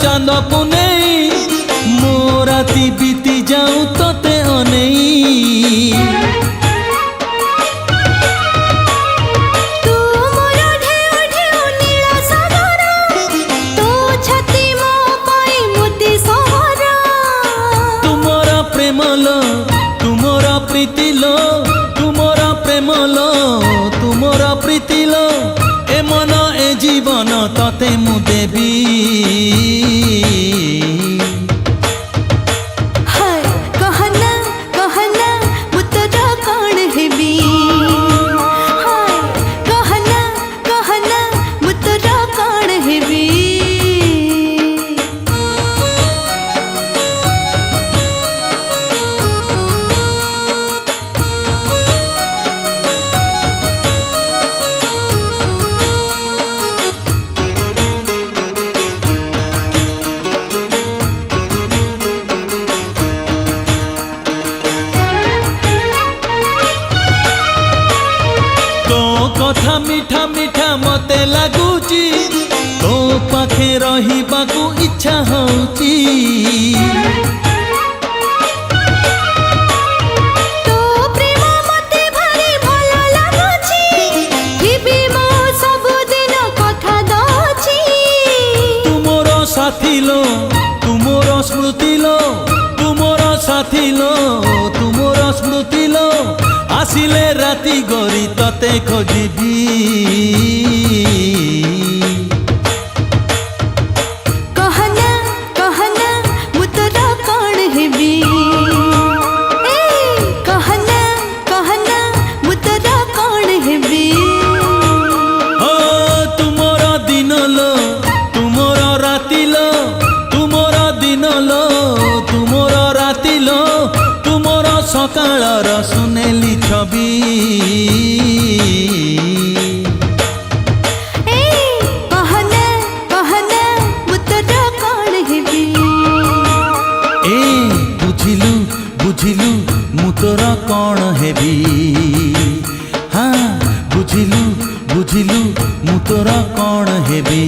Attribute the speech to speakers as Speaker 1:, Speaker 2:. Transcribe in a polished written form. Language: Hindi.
Speaker 1: चांद पुने मो राती बीती जाऊं तोते अनेई तुमरा प्रीति लो तुमरा प्रेम लो तुमरा प्रीति लो ए मन ए जीवन तते मु देवी कथा मीठा मीठा मते लगुची तो पाखे रहिबाकू इच्छा होची
Speaker 2: तो प्रेम मते भारी भलो लगुची हिबी मो सब दिन कथा दउची
Speaker 1: तुमरो साथी लो तुमरो स्मृति लो तुमरो साथी लो तुमरो स्मृति लो आसिले राती गरी तते खोजिबी
Speaker 2: कहना कहना मु तोरा कौन हेबी कहना कहना मु तोरा कौन हेबी
Speaker 1: ओ तुमरा दिन लो तुमरा राती लो तुमरा दिन लो तुमरा राती लो तुमरा सकाळर सुनेली छवि
Speaker 2: कहना कहना मु तोरा कौन हेबी
Speaker 1: बुझिलु बुझिलु मु तोरा कौन हेबी हाँ बुझिलु बुझिलु मु तोरा कौन हेबी।